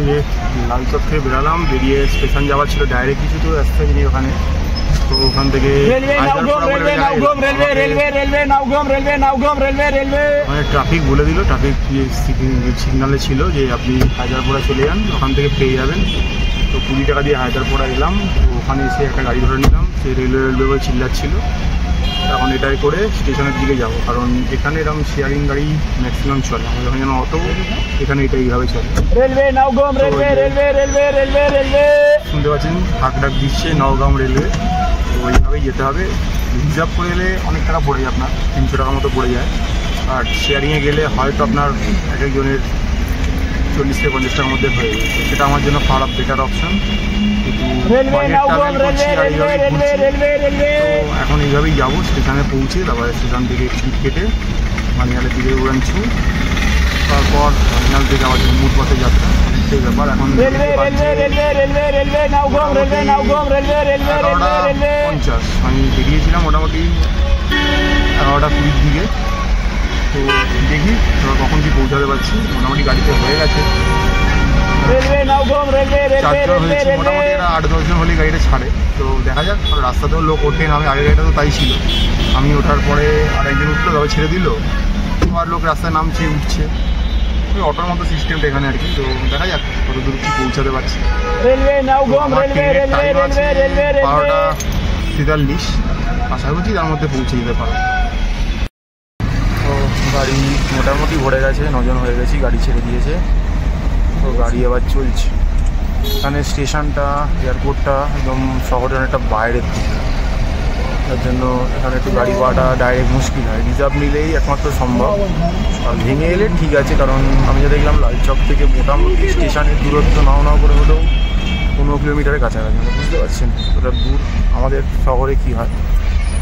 যে লালচক থেকে বেরালাম, বেরিয়ে স্টেশন যাওয়ার ছিল ডাইরেক্ট, কিছু তো রাস্তা নেই ওখানে। তো ওখান থেকে মানে ট্রাফিক বলে দিল, ট্রাফিক সিগনালে ছিল যে আপনি হায়দারপাড়া চলে যান, ওখান থেকে পেয়ে যাবেন। তো 20 টাকা দিয়ে হায়দারপাড়া এলাম। তো ওখানে এসে একটা গাড়ি ধরে নিলাম, সে রেলওয়ে চিল্লাচ্ছিল। এখন এটাই করে স্টেশনের দিকে যাব, কারণ এখানে এরকম শেয়ারিং গাড়ি ম্যাক্সিমাম চলে। আমাদের ওখানে যেন অটো, এখানে এটা এইভাবে চলে। শুনতে পাচ্ছেন হাঁক ডাক দিচ্ছে নওগাম রেলওয়ে। তো ওইভাবেই যেতে হবে। রিজার্ভ করে এলে অনেক টাকা পড়ে যায়, আপনার 300 টাকা মতো পড়ে যায়। আর শেয়ারিংয়ে গেলে হয়তো আপনার এক একজনের 40 থেকে 50 টাকার মধ্যে হয়ে যায়। সেটা আমার জন্য খারাপ, বেটার অপশন। এখন এইভাবেই যাবো, স্টেশনে পৌঁছে তারপরে স্টেশন থেকে টিকিট কেটে মানিয়ালের দিকে উড়ানছু, তারপর মানিয়াল থেকে আবার জম্মুর পথে যাত্রা। সেই ব্যাপার। এখন 11:50 আমি বেরিয়েছিলাম মোটামুটি 11:20 দিকে। তো দেখি কখন কি পৌঁছাতে পারছি। মোটামুটি গাড়িতে হয়ে গেছে, 4 জন হয়েছে মোটামুটি। এরা 8-10 জন হলেই গাড়িটা ছাড়ে। তো দেখা যাক, রাস্তাতেও লোক ওঠে না। আমি আগের গাড়িটা তো তাই ছিল, আমি ওঠার পরে আরেকজন উঠলো, তবে ছেড়ে দিল, আর লোক রাস্তায় নামছে উঠছে। ওই অটোর মতো সিস্টেমটা এখানে আর কি। তো দেখা যাক কত দূর কি পৌঁছাতে পারছি। 12:43, আশা করছি তার মধ্যে পৌঁছে যেতে পারো। তো গাড়ি মোটামুটি ভরে গেছে, 9 জন হয়ে গেছি, গাড়ি ছেড়ে দিয়েছে। তো গাড়ি আবার চলছে। এখানে স্টেশনটা, এয়ারপোর্টটা একদম শহরের অনেকটা বাইরের দিকে, তার জন্য এখানে একটু গাড়ি পাওয়াটা ডাইরেক্ট মুশকিল হয়। রিজার্ভ নিলেই একমাত্র সম্ভব। আর ভেঙে এলে ঠিক আছে, কারণ আমি যা দেখলাম লালচক থেকে মোটামুটি স্টেশনের দূরত্ব নাও করে হলেও 15 কিলোমিটারের কাছাকাছি। মানে বুঝতে পারছেন ওটা দূর। আমাদের শহরে কী হয়,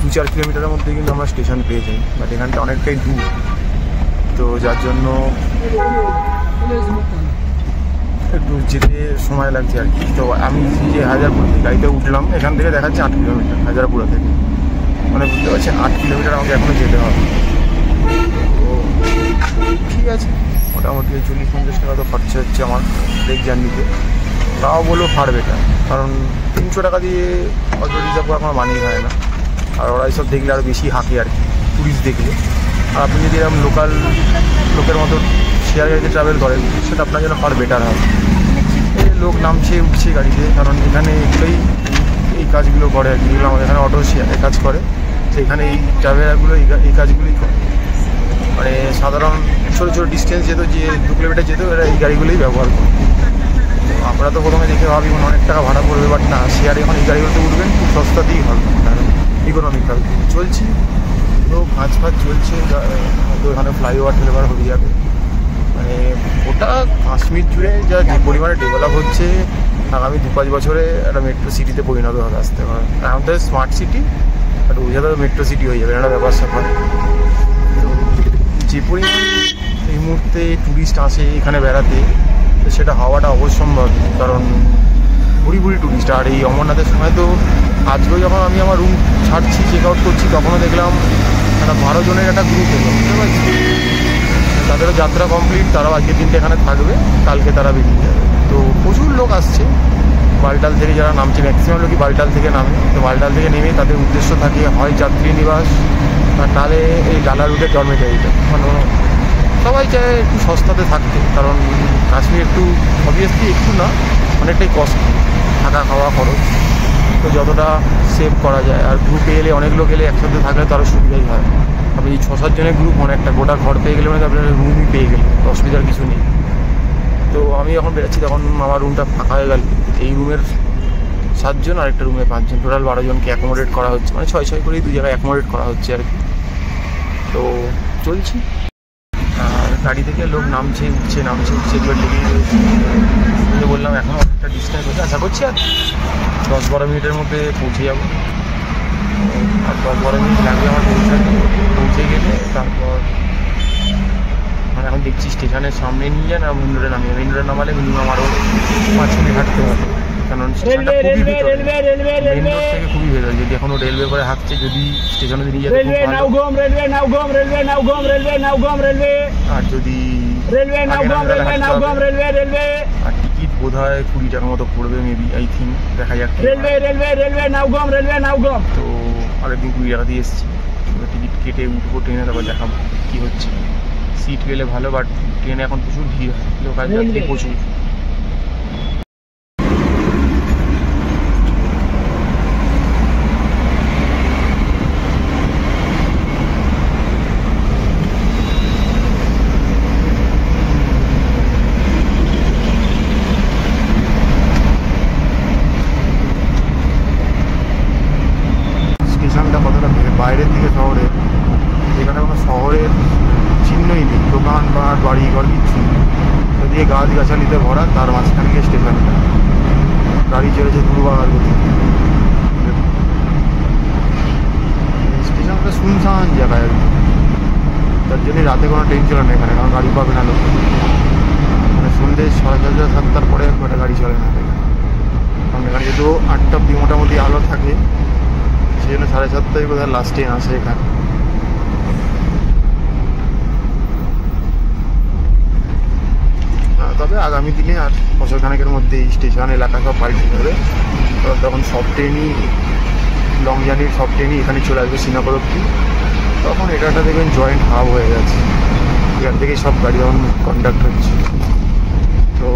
2-4 কিলোমিটারের মধ্যে কিন্তু আমরা স্টেশন পেয়ে যাই, বাট এখানটা অনেকটাই দূর। তো যার জন্য একটু যেতে সময় লাগছে আর কি। তো আমি যে হায়দারপুর গাড়িতে উঠলাম, এখান থেকে দেখাচ্ছে 8 কিলোমিটার হায়দারপুরা থেকে। মানে বুঝতে পারছেন 8 কিলোমিটার আমাকে এখনও যেতে হবে। তো ঠিক আছে, মোটামুটি 40-50 টাকা তো খরচা হচ্ছে আমার ব্রেক জার্নিতে। তাও বলবো ফার বেটার, কারণ 300 টাকা দিয়ে অটো রিজার্ভ করা কোনো মানেই হয় না। আর ওরা এইসব দেখলে আরও বেশি হাঁকে আর কি, টুরিস্ট দেখলে। আর আপনি যদি এরকম লোকাল লোকের মতো শেয়ার গাড়িতে ট্রাভেল করেন, সেটা আপনার জন্য ফার বেটার হয়। লোক নামছে উঠছে গাড়িতে, কারণ এখানে এগুলোই এই কাজগুলো করে আর কি। যেগুলো আমাদের এখানে অটো শেয়ারে কাজ করে, সেখানে এই ট্রাভেলারগুলো এই কাজগুলোই করে। মানে সাধারণ ছোটো ডিস্টেন্স যেত, যে 2 কিলোমিটার যেত, এরা এই গাড়িগুলোই ব্যবহার করে। আমরা তো প্রথমে দেখে ভাবি অনেক টাকা ভাড়া পড়বে, বাট না, শেয়ারে এখন এই গাড়িগুলোতে উঠবেন খুব সস্তাতেই হবে, ইকোনমিক হবে। চলছি, তো ভাঁজ চলছে। হয়তো এখানে ফ্লাইওভার টেলিভার হয়ে যাবে। মানে ওটা কাশ্মীর জুড়ে যে পরিমাণে ডেভেলপ হচ্ছে, আগামী 2-5 বছরে একটা মেট্রো সিটিতে পরিণত হবে আসতে পারে। এখন তো স্মার্ট সিটি, বাট ওই জায়গায় মেট্রো সিটি হয়ে যাবে, একটা ব্যাপার স্যাপার। তো যে পরিমাণ এই মুহূর্তে ট্যুরিস্ট আসে এখানে বেড়াতে, সেটা হওয়াটা অবশ্যম্ভাবী, কারণ ভুড়ি ট্যুরিস্ট। আর এই অমরনাথের সময় তো আজকেও যখন আমি আমার রুম ছাড়ছি, চেক আউট করছি, তখনও দেখলাম একটা 12 জনের একটা গ্রুপ হলো, বুঝতে পারছি। তাদেরও যাত্রা কমপ্লিট, তারাও আজকের দিনটা এখানে থাকবে, কালকে তারা বেরিয়ে যাবে। তো প্রচুর লোক আসছে বালটাল থেকে, যারা নামছে ম্যাক্সিমাম লোকই বালটাল থেকে নামে। তো বালটাল থেকে নেমে তাদের উদ্দেশ্য থাকে হয় যাত্রী নিবাস, আর নাহলে এই ডালা রুটের ডরমেটারিটা। মানে সবাই চায় একটু সস্তাতে থাকতে, কারণ কাশ্মীর একটু অবভিয়াসলি একটু না, অনেকটাই কস্টলি থাকা খাওয়া খরচ। তো যতটা সেভ করা যায়, আর গ্রুপে এলে অনেক লোক এলে একসাথে থাকলে তো আরও সুবিধাই হয়। আপনি 6-7 জনের গ্রুপ, মানে একটা গোটা ঘর পেয়ে গেলে, মানে আপনার রুমই পেয়ে গেলে, অসুবিধার কিছু নেই। তো আমি যখন বেরোচ্ছি তখন আমার রুমটা ফাঁকা হয়ে গেল। এই রুমের 7 জন, আরেকটা রুমে 5 জন, টোটাল 12 জনকে অ্যাকোমোডেট করা হচ্ছে। মানে 6 করেই 2 জায়গায় অ্যাকোমোডেট করা হচ্ছে আর কি। তো চলছি, আর গাড়ি থেকে লোক নামছে উঠছে এগুলো লেগেই রয়েছে। বললাম এখনও অনেকটা ডিস্টেন্স হচ্ছে, আশা করছি আর 10-12 মিনিটের মধ্যে পৌঁছে যাবো। আর 10-12 মিনিট লাগবে আমার পৌঁছে গেলে। তারপর মানে এখন দেখছি স্টেশনের সামনে নিয়ে যান, আর মেন রোডে নামিয়ে। মেন রোডে নামালে মিনিমাম আরও 5 মিনিট হাঁটতে হবে, কারণ স্টেশনটা খুবই ভিতরে, মেন রোড থেকে খুবই ভেতরে। যদি এখনও রেলওয়ে করে হাঁকছে, যদি স্টেশনে নিয়ে যেতে খুব ভালো। আর যদি আর টিকিট বোধহয় 20 টাকা মতো পড়বে মেবি, আই থিঙ্ক। দেখা যাক। রেলওয়ে নাওগাম। তো আগের দিন 20 টাকা দিয়ে এসেছি, টিকিট কেটে উঠবো ট্রেনে, তারপর দেখাবো কী হচ্ছে। সিট পেলে ভালো, বাট ট্রেনে এখন প্রচুর ভিড় হয়, লোকাল যাত্রী প্রচুর। স্টেশনটা কতটা বাইরের দিকে শহরে, এখানে কোনো শহরের চিহ্নই নেই, দোকান বা বাড়ি ঘর কিচ্ছু নেই, দিয়ে গাছগাছালিতে ভরা, তার মাঝখানে গিয়ে স্টেশনটা, গাড়ি চলেছে দুর্বাগার গতি। স্টেশনটা শুনশান জায়গায়, তার জন্যে রাতে কোনো ট্রেন চলে না এখানে, কারণ গাড়ি পাবে না লোক। মানে সন্ধ্যে 6:30 7টার পরে একটা গাড়ি চলে না এখানে, কারণ এখানে যেহেতু 8টা অব্দি মোটামুটি আলো থাকে, সেই জন্য 7:30টায় বোধহয় লাস্ট ট্রেন আসে এখানে। তবে আগামী দিনে আর বছরখানেকের মধ্যে এই স্টেশন এলাকা সব পাল্টে যাবে, কারণ তখন সব ট্রেনই, লং জার্নির সব ট্রেনই এখানে চলে আসবে শ্রীনগর অব্দি। তখন এটা দেখবেন জয়েন্ট হাব হয়ে গেছে, এখান থেকেই সব গাড়ি যখন কন্ডাক্ট হচ্ছে। তো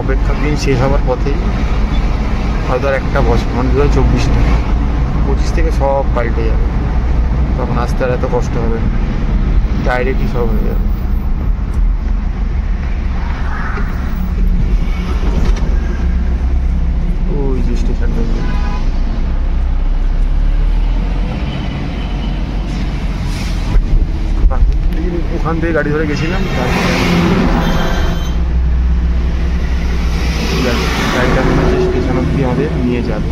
অপেক্ষার দিন শেষ হওয়ার পথেই, হয়তো আর একটা বছর, মানে 2024 থেকে 25 থেকে সব পাল্টে যাবে, তখন আসতে আর এত কষ্ট হবে না, ডাইরেক্টই সব হয়ে যাবে। ওই যে স্টেশনটা, ওখান থেকে গাড়ি ধরে গেছিলাম, গাড়িটা মনে হচ্ছে স্টেশন অব্দি আমাদের নিয়ে যাবে।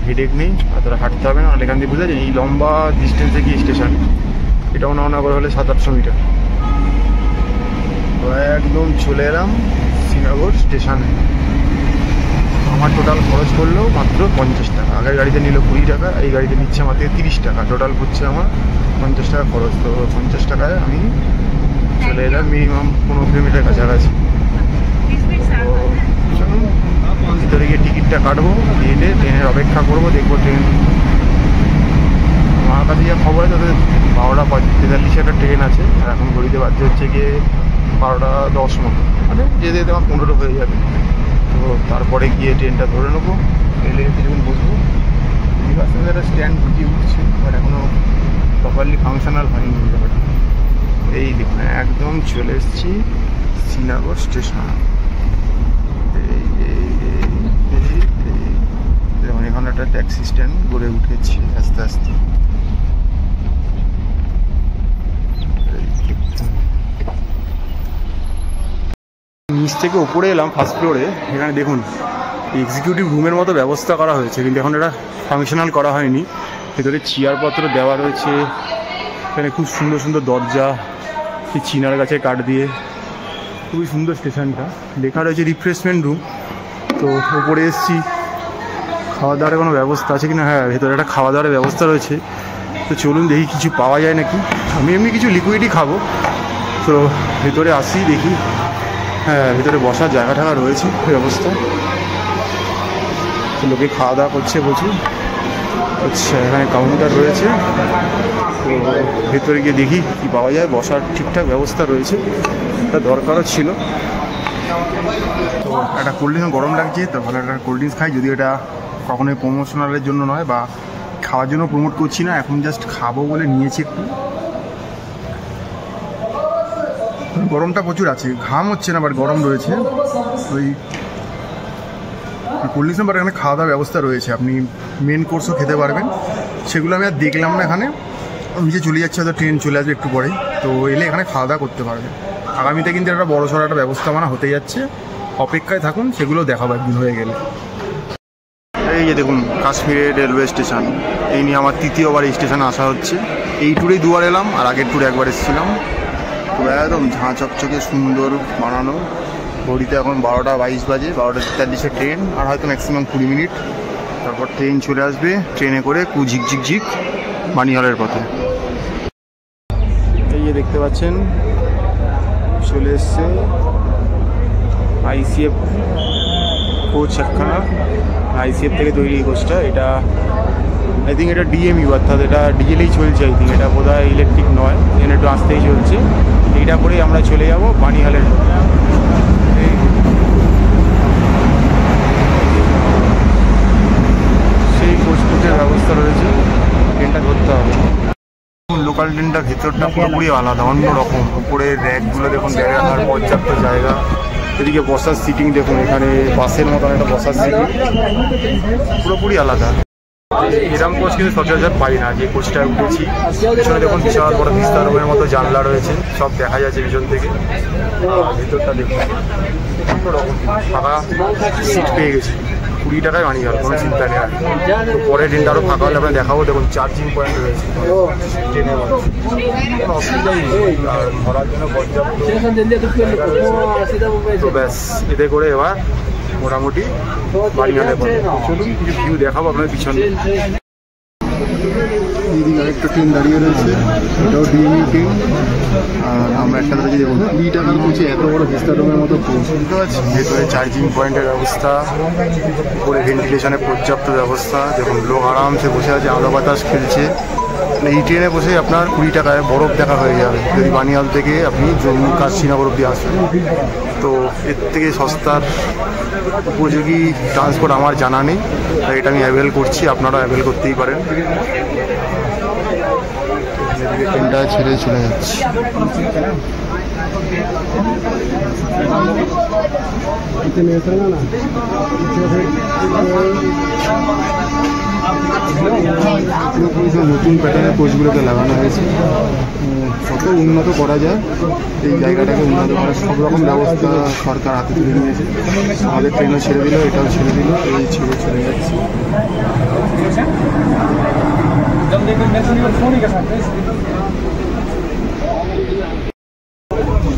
হেডেক নেই, অতটা হাঁটতে হবে না, এখান দিয়ে বুঝতে পারছেন এই লম্বা ডিস্টেন্সে গিয়ে স্টেশন, এটাও না করে হলে 700-800 মিটার। তো একদম চলে এলাম শ্রীনগর স্টেশনে। আমার টোটাল খরচ করলো মাত্র 50 টাকা, আগের গাড়িতে নিল 20 টাকা, এই গাড়িতে নিচ্ছে আমার থেকে 30 টাকা, টোটাল হচ্ছে আমার 50 টাকা খরচ। তো 50 টাকায় আমি চলে এলাম মিনিমাম 15 কিলোমিটার কাছাকাছি। তো ভিতরে গিয়ে টিকিটটা কাটবো, গিয়ে ট্রেনের অপেক্ষা করবো, দেখবো ট্রেন। আমার কাছে যা খবর আছে তাদের 12:43 একটা ট্রেন আছে, আর এখন ঘড়িতে বাজছে হচ্ছে গিয়ে 12:10 মতো, মানে যেতে যেতে আমার 15টা হয়ে যাবে। তো তারপরে গিয়ে ট্রেনটা ধরে নেবো, রেলে কিছুক্ষণ বসবো। একটা স্ট্যান্ড ঢুকিয়ে উঠছে, বাট এখনও প্রপারলি ফাংশনাল হয়নি ব্যাপারটা। এই দেখুন একদম চলে এসেছি শ্রীনগর স্টেশন। যেমন এখানে একটা ট্যাক্সি স্ট্যান্ড গড়ে উঠেছি আস্তে আস্তে। নিচ থেকে ওপরে এলাম ফার্স্ট ফ্লোরে, এখানে দেখুন এক্সিকিউটিভ রুমের মতো ব্যবস্থা করা হয়েছে, কিন্তু এখন এটা ফাংশনাল করা হয়নি। ভেতরে চেয়ারপত্র দেওয়া রয়েছে, এখানে খুব সুন্দর সুন্দর দরজা, সেই চিনার গাছের কাঠ দিয়ে, খুবই সুন্দর স্টেশনটা। লেখা রয়েছে রিফ্রেশমেন্ট রুম। তো ওপরে এসেছি, খাওয়া দাওয়ার কোনো ব্যবস্থা আছে কিনা? হ্যাঁ, ভেতরে একটা খাওয়া দাওয়ার ব্যবস্থা রয়েছে। তো চলুন দেখি কিছু পাওয়া যায় নাকি। আমি এমনি কিছু লিকুইডই খাবো, তো ভেতরে আসি দেখি। হ্যাঁ, ভেতরে বসার জায়গা টাকা রয়েছে ব্যবস্থা, তো লোকে খাওয়া দাওয়া করছে প্রচুর। আচ্ছা, এখানে কাউন্টার রয়েছে, তো ভেতরে গিয়ে দেখি কী পাওয়া যায়। বসার ঠিকঠাক ব্যবস্থা রয়েছে, এটা দরকারও ছিল। তো একটা কোল্ড ড্রিঙ্কস গরম লাগছে, তো ভালো একটা কোল্ড ড্রিঙ্কস খাই, যদি এটা কখনোই প্রমোশনালের জন্য নয় বা খাওয়ার জন্য প্রমোট করছি না, এখন জাস্ট খাবো বলে নিয়েছি একটু। গরমটা প্রচুর আছে, ঘাম হচ্ছে না, বাট গরম রয়েছে। ওই কোল্ড ড্রিঙ্কস বাট এখানে খাওয়া দাওয়ার ব্যবস্থা রয়েছে, আপনি মেন কোর্সও খেতে পারবেন। সেগুলো আমি আর দেখলাম না এখানে, নিচে চলে যাচ্ছে, হয়তো ট্রেন চলে আসবে একটু পরেই। তো এলে এখানে খাওয়া দাওয়া করতে পারবেন। আগামীতে কিন্তু একটা বড় সড়ো একটা ব্যবস্থাপনা হতে যাচ্ছে, অপেক্ষায় থাকুন, সেগুলো দেখাবো একদিন হয়ে গেলে। এই যে দেখুন কাশ্মীরের রেলওয়ে স্টেশন, এই নিয়ে আমার তৃতীয়বার এই স্টেশনে আসা হচ্ছে। এই ট্যুরেই দুবার এলাম, আর আগের ট্যুরে একবার এসেছিলাম। তো একদম ঝাঁ চকচকে সুন্দর বানানো। ঘড়িতে এখন 12:22 বাজে, 12:43 ট্রেন, আর হয়তো ম্যাক্সিমাম 20 মিনিট, তারপর ট্রেন চলে আসবে। ট্রেনে করে ঝিকঝিক বানিহালের পথে। যে দেখতে পাচ্ছেন চলে এসছে ICF কোচ একখানা। ICF থেকে তৈরি এই কোচটা। এটা আই থিঙ্ক এটা DMU, অর্থাৎ এটা ডিজেলেই চলছে। আই থিঙ্ক এটা বোধহয় ইলেকট্রিক নয়, এখানে একটু আসতেই চলছে। এইটা করেই আমরা চলে যাব বানিহালের মধ্যে। সেই কোচের ব্যবস্থা রয়েছে, ট্রেনটা ধরতে হবে। লোকাল ট্রেনটা ভেতরটা পুরোপুরি আলাদা, অন্যরকম। উপরে র্যাকগুলো দেখুন, ব্যাগ রাখার পর্যাপ্ত জায়গা। এদিকে বসার সিটিং দেখুন, এখানে বাসের মতন একটা বসার সিটিং, পুরোপুরি আলাদা। এরকম কোচ কিন্তু সচরাচর পাই না। যে কোচটা উঠেছি পিছনে দেখুন বিশাল বড় বিস্তার রুমের মতো জানলা রয়েছে, সব দেখা যাচ্ছে পিছন থেকে। ভেতরটা দেখুন অন্যরকম, ফাঁকা সিট পেয়ে গেছি। 20 টাকায় বানিহাল, কোনো চিন্তা নেই। আর পরে ট্রেনটা আরও ফাঁকা হলে আপনার দেখাবো। দেখুন চার্জিং পয়েন্ট রয়েছে ট্রেনের মধ্যে, কোনো অসুবিধাই নেই। আর ধরার জন্য পর্যাপ্ত। তো ব্যাস, এতে করে এবার মোটামুটি বানিহালে চলুন কিছু ভিউ দেখাবো আপনার পিছনে। এদিকে আরেকটা ট্রেন দাঁড়িয়ে রয়েছে, এটাও DMU ট্রেন। আর আমরা একটা রয়েছি দেখুন 20 টাকার কোচে এত বড় ভিস্তা রুমের মতো কোচ, বুঝতে পারছি। ভেতরে চার্জিং পয়েন্টের ব্যবস্থা, উপরে ভেন্টিলেশনের পর্যাপ্ত ব্যবস্থা। দেখুন লোক আরামসে বসে আছে, আলো বাতাস খেলছে। এই ট্রেনে বসে আপনার 20 টাকায় বরফ দেখা হয়ে যাবে যদি বানিহাল থেকে আপনি জম্মু কাশীনগর অব্দি আসেন। তো এর থেকে সস্তার উপযোগী ট্রান্সপোর্ট আমার জানা নেই, তাই এটা আমি অ্যাভেল করছি, আপনারা অ্যাভেল করতেই পারেন। ট্রেনটা ছেড়ে চলে যাচ্ছে। নতুন প্যাটার্নের কোচগুলোকে লাগানো হয়েছে। কত উন্নত করা যায় এই জায়গাটাকে, উন্নত করার সব রকম ব্যবস্থা সরকার হাতে তুলে নিয়েছে। আমাদের ট্রেনও ছেড়ে দিল, এটাও ছেড়ে দিল, এই ছেড়ে চলে যাচ্ছে।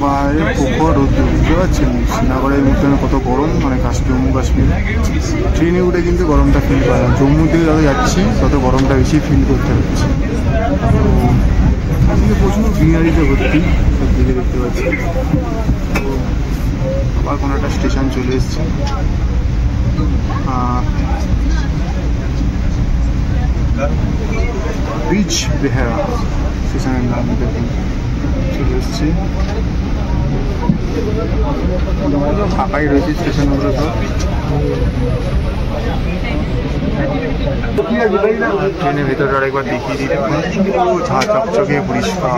বাইরে পুকুর রোদ, বুঝতে পারছেন শ্রীনগরের মধ্যে কত গরম, মানে জম্মু কাশ্মীর। ট্রেনে উঠে কিন্তু গরমটা ফিল করা যায়, জম্মু থেকে যত যাচ্ছি তত গরমটা বেশি ফিল করতে হচ্ছে। আজকে প্রচুর গ্রিনারিতে ভর্তি, সব দিকে দেখতে পাচ্ছি। তো আবার কোনো একটা স্টেশন চলে এসছে, বিচ বেহারা স্টেশনের নাম দেখুন চলে এসছে। ফাঁকাই রয়েছে স্টেশনগুলো সব। ট্রেনের ভেতরে আরেকবার দেখিয়ে দিই, ঝাঁ চকচকে পরিষ্কার,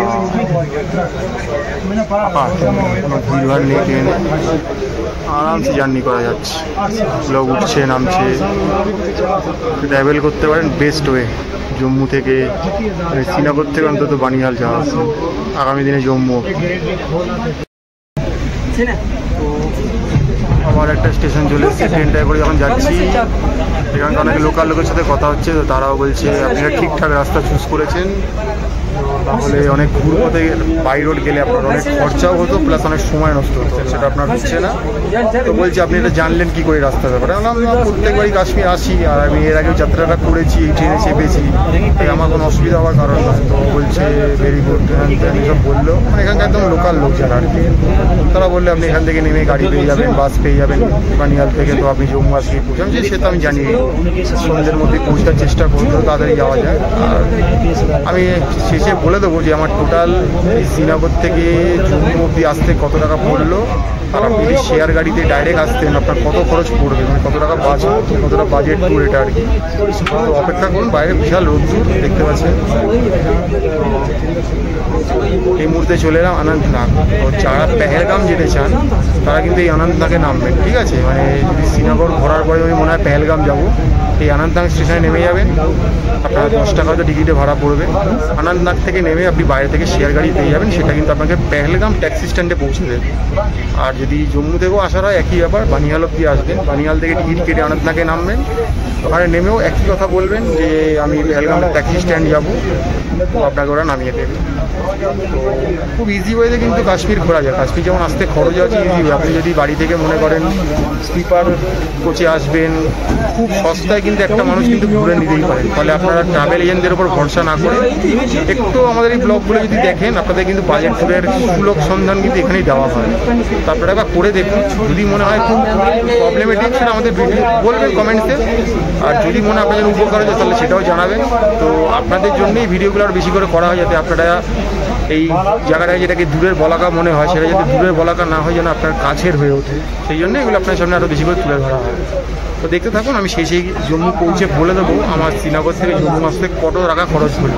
কোনো ভিড়ভাড় নেই ট্রেনে, আরামসে জার্নি করা যাচ্ছে। লোক উঠছে নামছে, ট্রাভেল করতে পারেন বেস্ট ওয়ে। জম্মু থেকে শ্রীনগর থেকে অন্তত বানিহাল যাওয়া, আগামী দিনে জম্মু। তো আবার একটা স্টেশন চলে এসেছে, ট্রেনটায় করে যখন যাচ্ছি এখানকার অনেক লোকাল লোকের সাথে কথা হচ্ছে, তো তারাও বলছে আপনারা ঠিকঠাক রাস্তা চুজ করেছেন, তাহলে অনেক ঘুরবো থেকে বাই রোড গেলে আপনার অনেক খরচাও হতো, প্লাস অনেক সময় নষ্ট হতো, সেটা আপনার হচ্ছে না। তো বলছি আপনি এটা জানলেন কী করে রাস্তার ব্যাপারে? আমি প্রত্যেকবারই কাশ্মীর আসি, আর আমি এর আগেও যাত্রাটা করেছি, এই ট্রেনে চেপেছি, তাই আমার কোনো অসুবিধা হওয়ার কারণ নয়। তো বলছে ভেরি গুড, সব বললো, মানে এখানকার একদম লোকাল লোক যারা আর কি, তারা বললে আপনি এখান থেকে নেমে গাড়ি পেয়ে যাবেন, বাস পেয়ে যাবেন বানিহাল থেকে, তো আপনি জম্মু আসলে পৌঁছান। সে তো আমি জানি, সন্ধ্যের মধ্যে পৌঁছার চেষ্টা করলেও তাড়াতাড়ি যাওয়া যায়। আর আমি শেষে বলে দেবো যে আমার টোটাল এই শ্রীনগর থেকে জম্মু অব্দি আসতে কত টাকা পড়লো, আর আপনি যদি শেয়ার গাড়িতে ডাইরেক্ট আসতেন আপনার কত খরচ পড়বে, মানে কত টাকা কতটা বাজেট ট্যুর এটা আর কি। তো অপেক্ষা করুন, বাইরে বিশাল রোদ্দুর দেখতে পাচ্ছেন। এই মুহূর্তে চলে এলাম অনন্তনাগ। তো যারা পেহেলগাম যেতে চান তারা কিন্তু এই অনন্তনাগে নামবেন, ঠিক আছে? মানে যদি শ্রীনগর ঘোরার পরে যদি মনে হয় পেহেলগাম যাবো, এই অনন্তনাগ স্টেশনে নেমে যাবেন, আপনার 10 টাকা হয়তো টিকিটে ভাড়া পড়বে। অনন্তনাগ থেকে নেমে আপনি বাইরে থেকে শেয়ার গাড়ি পেয়ে যাবেন, সেটা কিন্তু আপনাকে পেহেলগাম ট্যাক্সি স্ট্যান্ডে পৌঁছে দেবে। আর যদি জম্মু থেকেও আসার হয় একই ব্যাপার, বানিহাল অব্দি আসবেন, বানিহাল থেকে টিকিট কেটে অনন্তনাগে নামবেন, ওখানে নেমেও একই কথা বলবেন যে আমি পেহেলগাম ট্যাক্সি স্ট্যান্ড যাবো, তো আপনাকে ওরা নামিয়ে দেবে। তো খুব ইজি ওয়েতে কিন্তু কাশ্মীর ঘোরা যায়। কাশ্মীর যেমন আসতে খরচ আছে ইজি ওয়ে, আপনি যদি বাড়ি থেকে মনে করেন স্লিপার কোচে আসবেন খুব সস্তায় কিন্তু একটা মানুষ কিন্তু ঘুরে নিতেই পারেন। ফলে আপনারা ট্রাভেল এজেন্টদের উপর ভরসা না করে একটু আমাদের এই ব্লগগুলো যদি দেখেন আপনাদের কিন্তু বাজেট ট্যুরের সুলভ সন্ধান কিন্তু এখানেই দেওয়া হয়। তো আপনারা একবার করে দেখুন, যদি মনে হয় খুব প্রবলেমেটিক সেটা আমাদের বলবেন কমেন্টসে, আর যদি মনে হয় আপনাদের উপকার হয়েছে তাহলে সেটাও জানাবেন। তো আপনাদের জন্যই ভিডিওগুলো আরও বেশি করে করা হয়, যাতে আপনারা এই জায়গাটায় যেটাকে দূরের বলাকা মনে হয় সেটা যাতে দূরের বলাকা না হয়, যেন আপনার কাছের হয়ে ওঠে, সেই জন্য এগুলো আপনার সামনে আরও বেশি করে তুলে ধরা হয়। তো দেখতে থাকুন, আমি শেষে জম্মু পৌঁছে বলে দেবো আমার শ্রীনগর থেকে জম্মু আসতে কত টাকা খরচ হলো।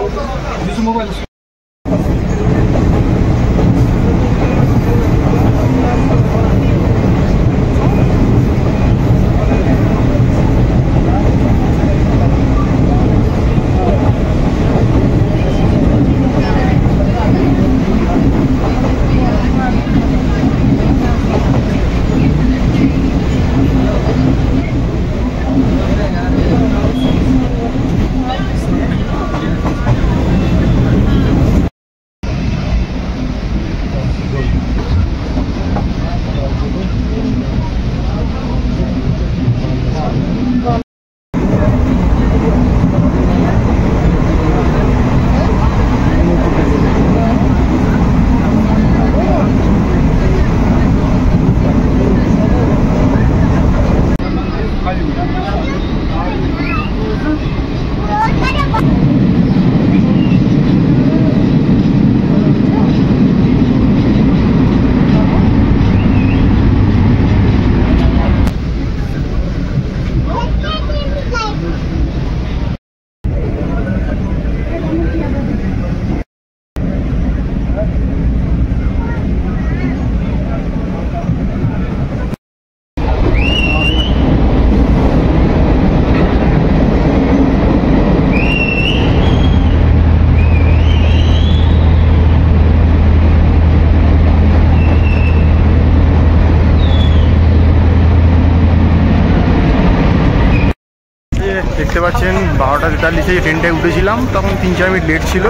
দেখতে পাচ্ছেন 12:43 ট্রেনটায় উঠেছিলাম, তখন 3-4 মিনিট লেট ছিল,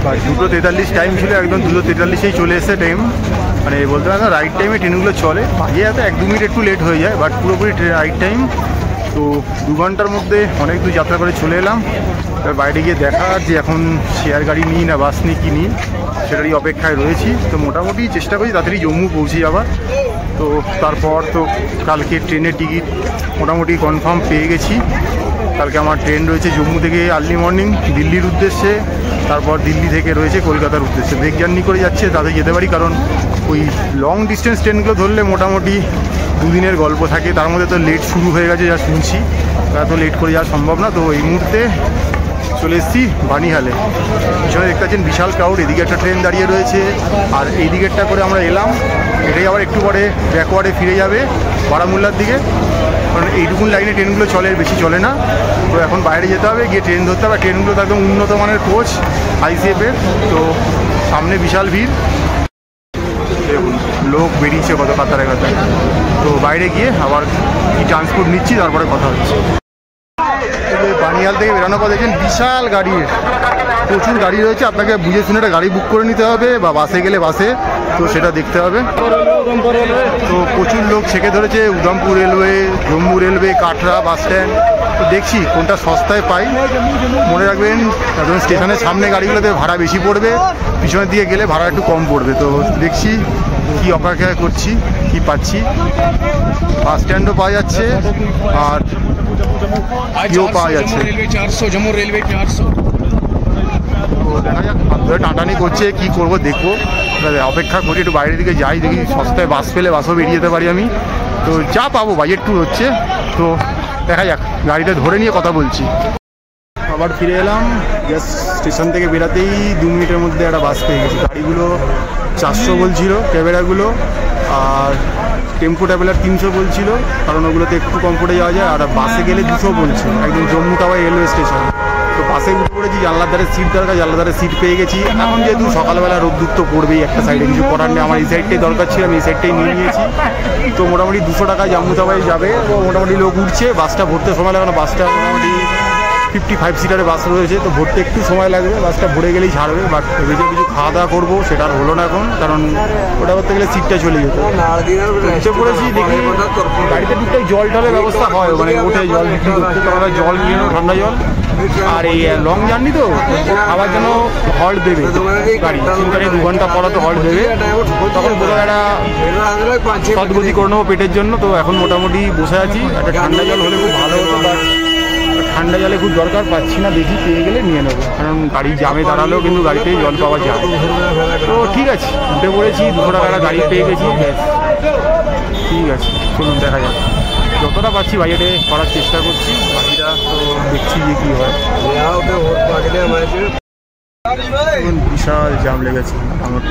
বা 2:43 টাইম ছিল, একদম 2:43 চলে এসেছে টাইম। মানে বলতে পারেন না রাইট টাইমে ট্রেনগুলো চলে, মাঝে এত 1-2 মিনিট একটু লেট হয়ে যায়, বাট পুরোপুরি রাইট টাইম। তো 2 ঘন্টার মধ্যে অনেক দূর যাত্রা করে চলে এলাম। এবার বাইরে গিয়ে দেখা যে এখন শেয়ার গাড়ি নিই না বাস নিই কী নিই সেটারই অপেক্ষায় রয়েছি। তো মোটামুটি চেষ্টা করি তাড়াতাড়ি জম্মু পৌঁছে যাবার। তো তারপর তো কালকে ট্রেনের টিকিট মোটামুটি কনফার্ম পেয়ে গেছি। কালকে আমার ট্রেন রয়েছে জম্মু থেকে আর্লি মর্নিং দিল্লির উদ্দেশ্যে, তারপর দিল্লি থেকে রয়েছে কলকাতার উদ্দেশ্যে। ব্রেক জার্নি করে যাচ্ছে তাতে যেতে পারি, কারণ ওই লং ডিস্টেন্স ট্রেনগুলো ধরলে মোটামুটি 2 দিনের গল্প থাকে, তার মধ্যে তো লেট শুরু হয়ে গেছে যা শুনছি, এত লেট করে যাওয়া সম্ভব না। তো এই মুহূর্তে চলে এসেছি বানিহালে। পিছনে দেখতে পাচ্ছেন বিশাল ক্রাউড, এদিকে একটা ট্রেন দাঁড়িয়ে রয়েছে, আর এই দিকেরটা করে আমরা এলাম, এটাই আবার একটু পরে ব্যাকওয়ার্ডে ফিরে যাবে বারামুল্লার দিকে, কারণ এইটুকুন লাইনে ট্রেনগুলো চলে, বেশি চলে না। তো এখন বাইরে যেতে হবে, গিয়ে ট্রেন ধরতে হবে। ট্রেনগুলো তো একদম উন্নত মানের কোচ আইসিএফের। তো সামনে বিশাল ভিড়, লোক বেরিয়েছে কত কাতারে কাতারে। তো বাইরে গিয়ে আবার কি ট্রান্সপোর্ট নিচ্ছি, তারপরে কথা হচ্ছে। বানিহাল থেকে বেরোনোর পর দেখছেন বিশাল গাড়ি, প্রচুর গাড়ি রয়েছে। আপনাকে বুঝে শুনে একটা গাড়ি বুক করে নিতে হবে, বা বাসে গেলে বাসে, তো সেটা দেখতে হবে। তো প্রচুর লোক ছেঁকে ধরেছে, Udhampur railway, Jammu railway, Katra bus stand. তো দেখছি কোনটা সস্তায় পাই। মনে রাখবেন যখন স্টেশনের সামনে গাড়িগুলোতে ভাড়া বেশি পড়বে, পিছনের দিকে গেলে ভাড়া একটু কম পড়বে। তো দেখছি কি অপেক্ষা করছি, কি পাচ্ছি। বাস স্ট্যান্ডও পাওয়া যাচ্ছে আর কেউ পাওয়া যাচ্ছে। जम्मू रेलवे 400 তো দেখা যাক, হাত ধরে টাটানি করছে, কি করব দেখবো, অপেক্ষা করি। একটু বাইরের দিকে যাই, দেখি সস্তায় বাস পেলে বাসও বেরিয়ে যেতে পারি আমি। তো যা পাবো বাজেট ট্যুর হচ্ছে, তো দেখা যাক, গাড়িটা ধরে নিয়ে কথা বলছি। আবার ফিরে এলাম, জাস্ট স্টেশন থেকে বেরাতেই 2 মিনিটের মধ্যে একটা বাস পেয়ে গেছি। গাড়িগুলো 400 বলছিল ট্রাভেলারগুলো, আর টেম্পো ট্রাভেলার 300 বলছিল, কারণ ওগুলোতে একটু কমফোর্টে যাওয়া যায়। আর বাসে গেলে 200 বলছে, একদম জম্মু টাওয়ার রেলওয়ে স্টেশন। তো বাসে উঠে পড়েছি, জানলার ধারে সিট দরকার, জানলার ধারে সিট পেয়ে গেছি। এখন যেহেতু সকালবেলা রোদ্দুর তো পড়বেই, একটা সাইডে কিছু করার নেই, আমার এই সাইডটাই দরকার ছিল, আমি এই সাইডটাই নিয়ে নিয়েছি। তো মোটামুটি 200 টাকায় জম্মু টাওয়ারে যাবে। ও মোটামুটি লোক উঠছে, বাসটা ভরতে সময় লাগে না, বাসটা মোটামুটি 55 সিটারে বাস রয়েছে, তো ভরতে একটু সময় লাগবে, বাসটা ভরে গেলেই ছাড়বে। বাট ভেবেছে কিছু খাওয়া দাওয়া করবো, সেটা আর হলো না এখন, কারণ ওটা করতে গেলে সিটটা চলে যেত। উঠে পড়েছি, দেখি গাড়িতে টুকটাক জল টলের ব্যবস্থা হয়, মানে উঠে জল বিক্রি করতে, তো আমরা জল নিয়ে নেবো, ঠান্ডা জল। আর এই লং জার্নি তো খাওয়ার জন্য হল্ট দেবে গাড়ি, 2 ঘন্টা পর তো হল্ট দেবে, তখন বোধহয় একটা সদগতি করে নেবো পেটের জন্য। তো এখন মোটামুটি বসে আছি, একটা ঠান্ডা জল হলে খুব ভালো হতো, বাট ঠান্ডা জলে খুব দরকার, পাচ্ছি না, দেখি পেয়ে গেলে নিয়ে নেবো, কারণ গাড়ি জামে দাঁড়ালেও কিন্তু গাড়িতেই জল পাওয়া যায়। তো ঠিক আছে, উঠে পড়েছি, 200 টাকা গাড়ি পেয়ে গেছি, ঠিক আছে, চলুন দেখা যাক। যতটা পাচ্ছি বাজেটে করার চেষ্টা করছি, বাকিটা তো দেখছি যে কী হয়। বিশাল জাম লেগেছে, আমার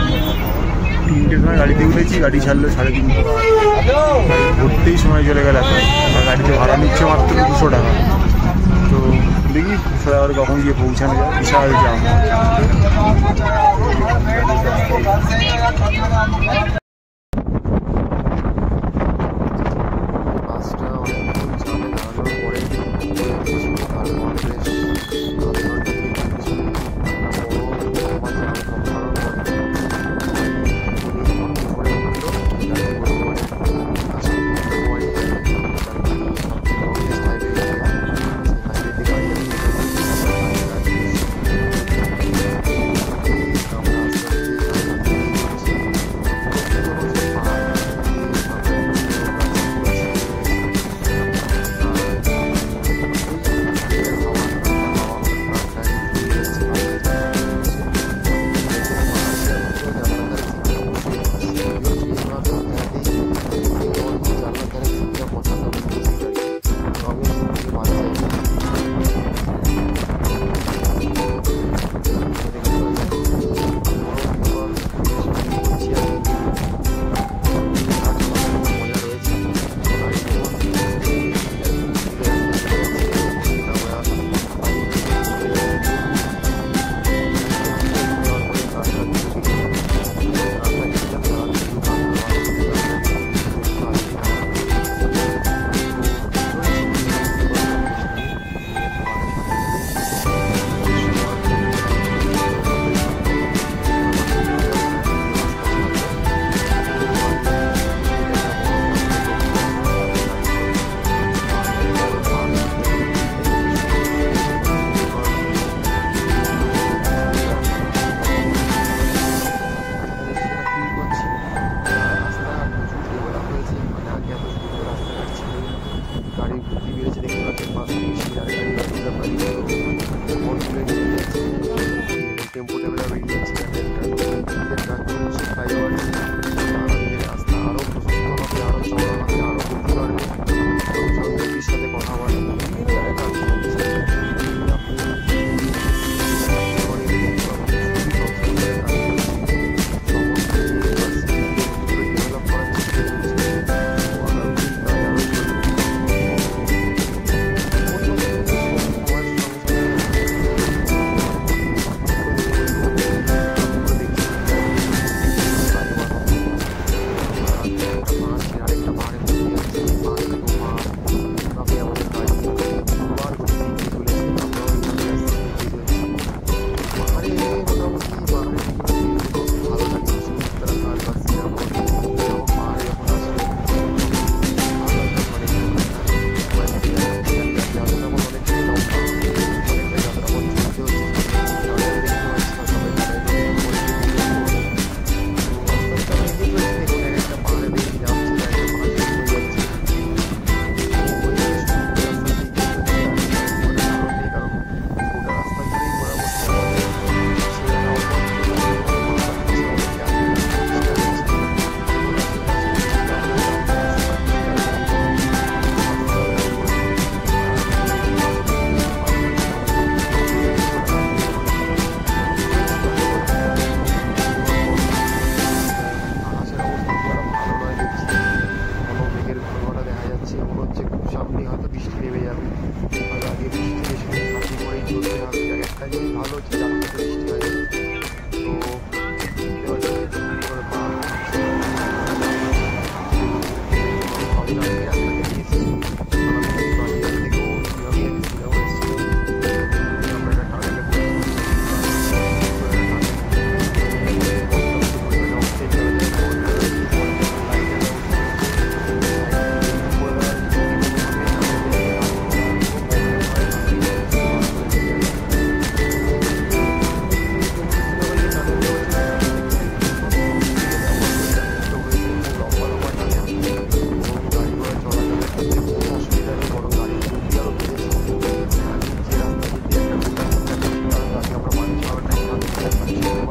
3টের সময় গাড়িতে উঠেছি, গাড়ি ছাড়লো 3:30, গাড়ি ঘুরতেই সময় চলে গেল। আর গাড়িতে ভাড়া নিচ্ছে মাত্র 200 টাকা। তো দেখি 200 টাকা কখন গিয়ে পৌঁছানো যায়, বিশাল জাম।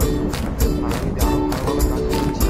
আগামীতে আরো ভালো ভালো কাজ করছি।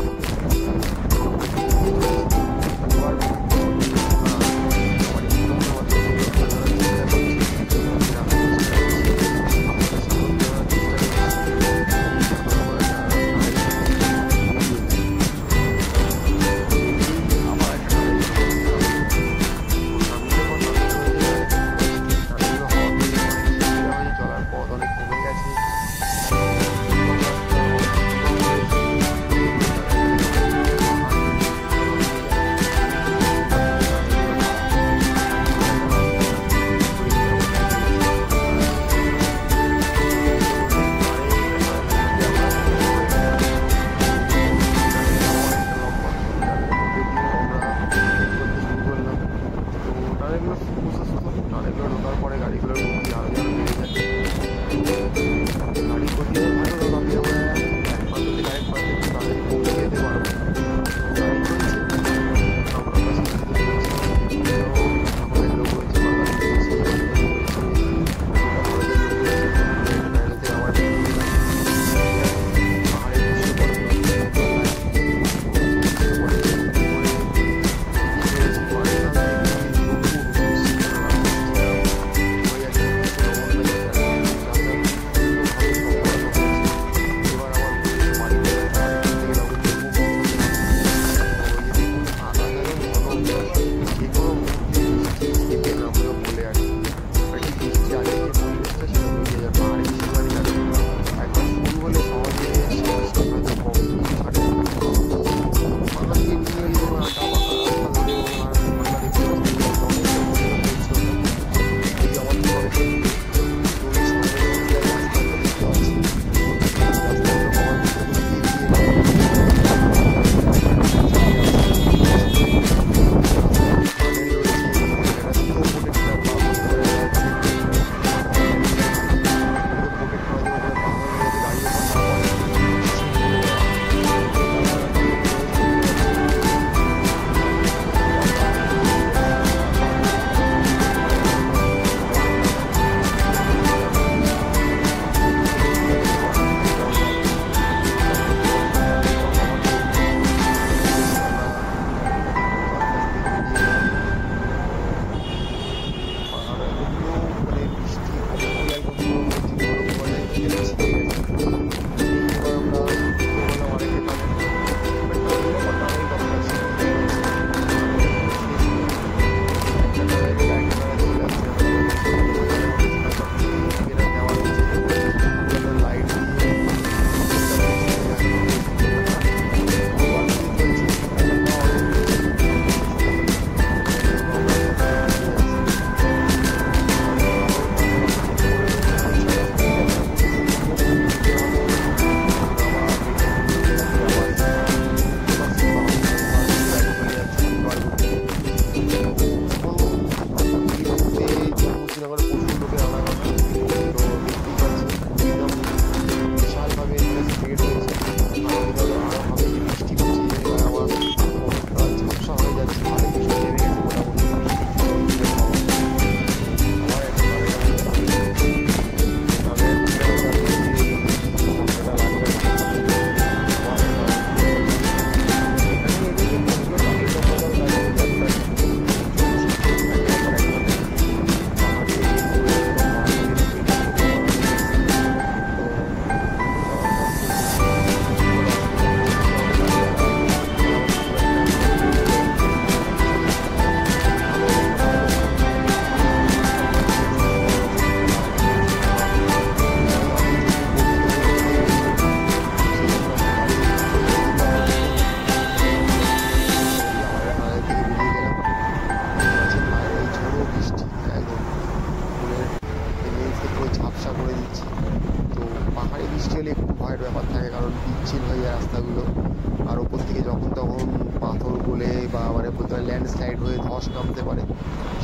ল্যান্ডস্লাইড হয়ে ধস নামতে পারে,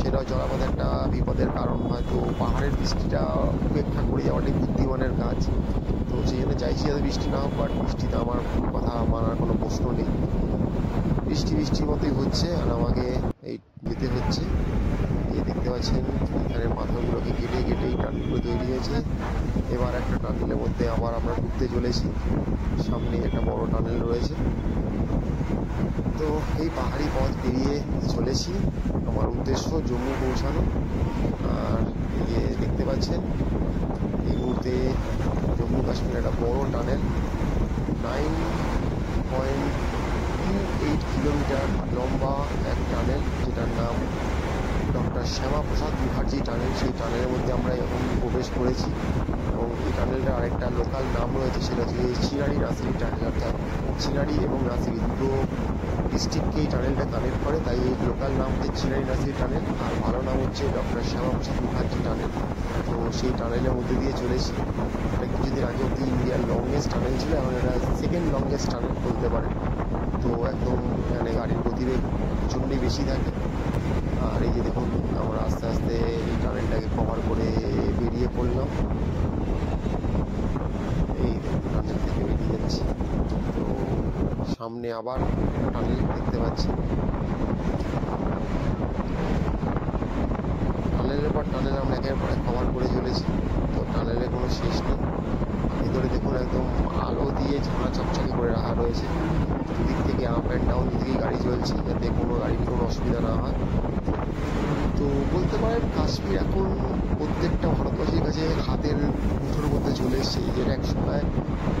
সেটাও জলাপথে একটা বিপদের কারণ হয়। তো পাহাড়ের বৃষ্টিটা উপেক্ষা করে যাওয়াটাই বুদ্ধিমানের কাজ। তো সেই জন্য চাইছি যাতে বৃষ্টি না হোক, বাট বৃষ্টিতে আমার কথা মানার কোনো প্রশ্ন নেই। বৃষ্টির মতোই হচ্ছে আর আমাকে এই যেতে হচ্ছে। এই দেখতে পাচ্ছেন এখানে পাথরগুলোকে কেটে কেটে এই টানেলগুলো তৈরি হয়েছে। এবার একটা টানেলের মধ্যে আবার আমরা ঢুকতে চলেছি, সামনে একটা বড় টানেল রয়েছে। তো এই পাহাড়ি পথ পেরিয়ে চলেছি, আমার উদ্দেশ্য জম্মু পৌঁছানো। আর এই যে দেখতে পাচ্ছেন এই মুহূর্তে জম্মু কাশ্মীর একটা বড় টানেল, 9.28 কিলোমিটার লম্বা এক টানেল, যেটার নাম ডক্টর শ্যামাপ্রসাদ মুখার্জি টানেল। সেই টানেলের মধ্যে আমরা এখন প্রবেশ করেছি এবং এই টানেলটার আরেকটা লোকাল নাম রয়েছে, সেটা হচ্ছে চিনারি নাসিরি টানেল। অর্থাৎ চিনারি এবং নাসিরি দুটো ডিস্ট্রিক্টকে এই টানেলটা কানেক্ট করে, তাই এই লোকাল নাম হচ্ছে চিনারি নাসিরি টানেল, আর ভালো নাম হচ্ছে ডক্টর শ্যামাপ্রসাদ মুখার্জি টানেল। তো সেই টানেলের মধ্যে দিয়ে চলেছি। এটা কিছুদিন আগে অব্দি ইন্ডিয়ার লংগেস্ট টানেল ছিল, এখন এটা সেকেন্ড লংগেস্ট টানেল বলতে পারে। তো একদম এখানে গাড়ির গতিবেগ প্রচণ্ডই বেশি থাকে। আর এই যে দেখুন আমরা আস্তে আস্তে এই টানেলটাকে কভার করে বেরিয়ে পড়লাম। এই টানেল থেকে বেরিয়ে যাচ্ছি, তো সামনে আবার টানেল দেখতে পাচ্ছি। টানেলের পর টানেল আমরা একের পর এক কভার করে চলেছি। তো টানেলের কোনো শেষ নেই। ভিতরে দেখুন একদম আলো দিয়ে ঝাঁ চকচকে করে রাখা রয়েছে। দুদিক থেকে আপ অ্যান্ড ডাউন দিকেই গাড়ি চলছে, যাতে কোনো গাড়ির কোনো অসুবিধা না হয়। তো বলতে পারেন কাশ্মীর এখন প্রত্যেকটা ভারতবাসীর কাছে হাতের মুঠোর মধ্যে চলে এসেছে, যেটা একসময়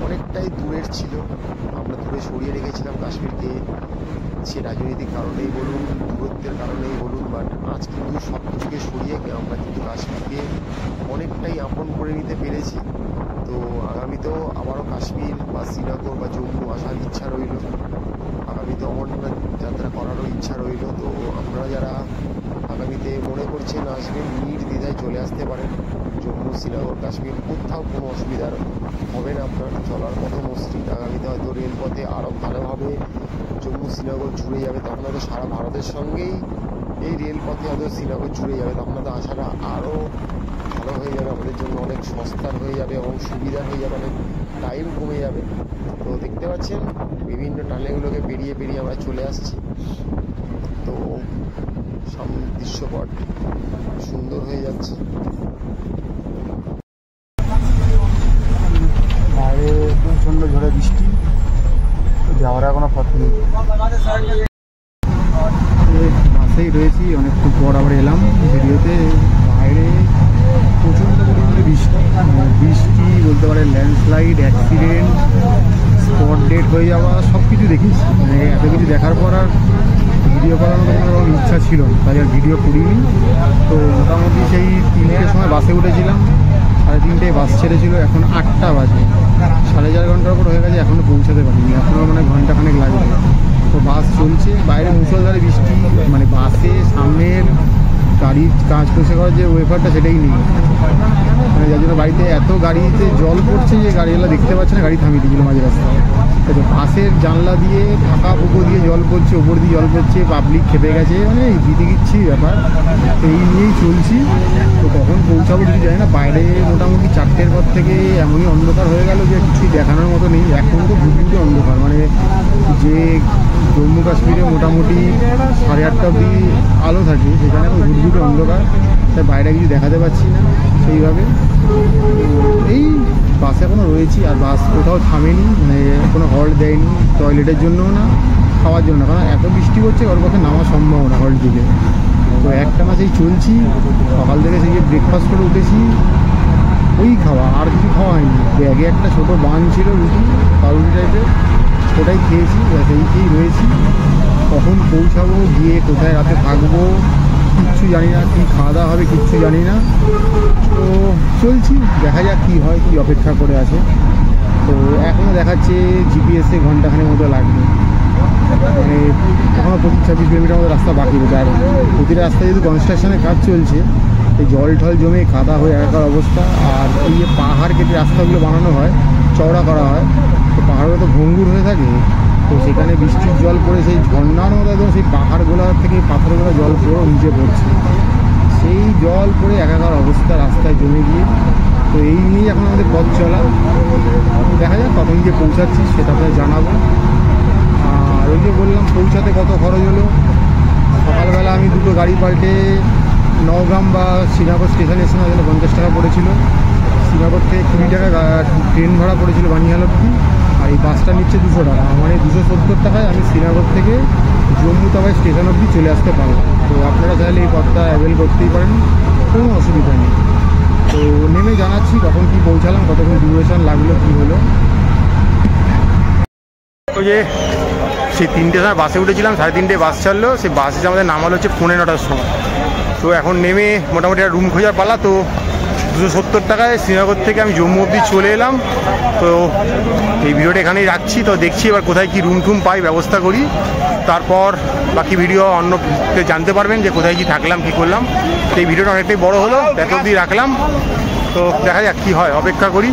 অনেকটাই দূরের ছিল। আমরা দূরে সরিয়ে রেখেছিলাম কাশ্মীরকে, সে রাজনৈতিক কারণেই বলুন, দূরত্বের কারণেই বলুন, বাট আজ কিন্তু সব কিছুকে সরিয়ে আমরা কিন্তু কাশ্মীরকে অনেকটাই আপন করে নিতে পেরেছি। তো আগামীতেও আবারও কাশ্মীর বা শ্রীনগর বা জম্মু আসার ইচ্ছা রইল, আগামীতে অমরনাথ যাত্রা করারও ইচ্ছা রইল। তো আপনারা যারা আগামীতে মনে করছেন আসবেন, নির্দ্বিধায় চলে আসতে পারেন। জম্মু, শ্রীনগর, কাশ্মীর কোথাও কোনো অসুবিধার হবে না আপনার, চলার মতো মসৃণ। আগামীতে হয়তো রেলপথে আরও ভালোভাবে জম্মু শ্রীনগর জুড়ে যাবে, তখন হয়তো সারা ভারতের সঙ্গেই এই রেলপথে হয়তো শ্রীনগর জুড়ে যাবে, তখন হয়তো আসাটা আরও ভালো হয়ে যাবে, আমাদের জন্য অনেক সস্তার হয়ে যাবে এবং সুবিধা হয়ে যাবে, অনেক টাইম কমে যাবে। তো দেখতে পাচ্ছেন বিভিন্ন টানেলগুলোকে পেরিয়ে পেরিয়ে আমরা চলে আসছি। তো সামনের দৃশ্যপট সুন্দর হয়ে যাচ্ছে। বাইরে প্রচণ্ড ঝড়ে বৃষ্টি, যাওয়ার এখনো পথ নেই। বাসেই রয়েছি অনেকক্ষণ পর, আবার এলাম ভিডিওতে। বাইরে প্রচণ্ড পরিমাণে বৃষ্টি, বৃষ্টি বলতে পারে ল্যান্ডস্লাইড, অ্যাক্সিডেন্ট, স্পট ডেট হয়ে যাওয়া, সব কিছু দেখেছি। মানে এত কিছু দেখার পর আর ভিডিও করার মতো কোনো ইচ্ছা ছিল না, তাই আর ভিডিও করিনি। তো মোটামুটি সেই 3টের সময় বাসে উঠেছিলাম, 3:30টায় বাস ছেড়েছিল, এখন 8টা বাজে, 4.5 ঘন্টার উপর হয়ে গেছে, এখনও পৌঁছাতে পারিনি, এখনও মানে ঘন্টাখানেক লাগবে। তো বাস চলছে, বাইরে মুষলধারে বৃষ্টি, মানে বাসে সামনের গাড়ির কাজ পরিষ্কার করার যে ওয়েফারটা সেটাই নেই, মানে যার জন্য বাড়িতে এত গাড়িতে জল পড়ছে যে গাড়িওয়ালা দেখতে পাচ্ছে না, গাড়ি থামিয়ে দিয়েছিল মাঝে রাস্তায়। তো বাসের জানলা দিয়ে ফাঁকা পুকুর দিয়ে জল পড়ছে, ওপর দিয়ে জল পড়ছে, পাবলিক খেপে গেছে, মানে বিতিকিচ্ছি ব্যাপার। তো এই নিয়েই চলছি। তো কখন পৌঁছাবো কিছু জানি না। বাইরে মোটামুটি 4টের পর থেকে এমনই অন্ধকার হয়ে গেল যে কিছুই দেখানোর মতো নেই। এখন তো ঘুরঘুরে অন্ধকার, মানে যে জম্মু কাশ্মীরে মোটামুটি 8:30 অবধি আলো থাকে, সেখানে এখন ঘুরঘুরে অন্ধকার, তাই বাইরে কিছু দেখাতে পাচ্ছি না সেইভাবে। এই বাসে এখনও রয়েছি, আর বাস কোথাও থামেনি, মানে কোনো হল্ট দেয়নি, টয়লেটের জন্যও না, খাওয়ার জন্য না, কারণ এত বৃষ্টি হচ্ছে ওর পক্ষে নামা সম্ভব না হল্ট দিলে। তো একটা মাসেই চলছি, সকাল থেকে সেই যে ব্রেকফাস্ট করে উঠেছি, ওই খাওয়া, আর কিছু খাওয়া হয়নি। ব্যাগে একটা ছোটো বান ছিল, রুটি, পাউরুটি টাইপের, ওটাই খেয়েছি, সেই খেয়েই রয়েছি। কখন পৌঁছাবো, গিয়ে কোথায় রাতে থাকবো কিচ্ছু জানি না, কী খাওয়া দাওয়া হবে কিচ্ছু জানি না। তো চলছি, দেখা যাক কী হয়, কী অপেক্ষা করে আছে। তো এখনও দেখাচ্ছে জিপিএসে ঘন্টাখানেক মতো লাগবে, মানে এখনও 25-26 কিলোমিটার মতো রাস্তা বাকি রয়েছে। আর প্রতিটা রাস্তায় যেহেতু কনস্ট্রাকশনের কাজ চলছে, এই জল ঠল জমে কাদা হয়ে একাকার অবস্থা। আর এই যে পাহাড় কেটে রাস্তাগুলো বানানো হয়, চওড়া করা হয়, তো পাহাড়গুলো তো ভঙ্গুর হয়ে থাকে, তো সেখানে বৃষ্টির জল পড়ে সেই ঝর্ণার মতো একদম সেই পাহাড়গুলোর থেকে পাথরগুলো জল পড়ে নিচে পড়ছে, সেই জল পড়ে একাকার অবস্থা রাস্তায় জমে গিয়ে। তো এই নিয়েই এখন আমাদের পথ চলা, দেখা যাক কখন গিয়ে পৌঁছাচ্ছি সেটা আপনাদের জানাবো। আর ওই যে বললাম পৌঁছাতে কত খরচ হলো, সকালবেলা আমি দুটো গাড়ি পাল্টে নওগ্রাম বা শ্রীনগর স্টেশনে এসে ওখানে 50 টাকা পড়েছিল। শ্রীনগর থেকে 20 টাকা ট্রেন ভাড়া পড়েছিল বানিহাল অব্দি, আর এই বাসটা নিচ্ছে 200 টাকা, মানে 270 টাকায় আমি শ্রীনগর থেকে জম্মু তাওয়াই স্টেশন অব্দি চলে আসতে পারলাম। তো আপনারা চাইলে এই পথটা অ্যাভেল করতেই পারেন, কোনো অসুবিধা নেই। তো নেমে জানাচ্ছি কখন কি পৌঁছালাম, কতক্ষণ ডিউরেশন লাগলো, কী হলো। ওই যে সেই 3টের সময় বাসে উঠেছিলাম, 3:30 বাস ছাড়লো, সেই বাসে যে আমাদের নামালো হচ্ছে 9:45-র সময়। তো এখন নেমে মোটামুটি একটা রুম খোঁজার পালা। তো 270 টাকায় শ্রীনগর থেকে আমি জম্মু অব্দি চলে এলাম। তো এই ভিডিওটা এখানেই রাখছি। তো দেখছি এবার কোথায় কি রুম টুম পাই, ব্যবস্থা করি, তারপর বাকি ভিডিও অন্যকে জানতে পারবেন যে কোথায় কি থাকলাম, কি করলাম। তো এই ভিডিওটা অনেকটাই বড় হলো, এত অব্দি রাখলাম। তো দেখা যাক কী হয়, অপেক্ষা করি।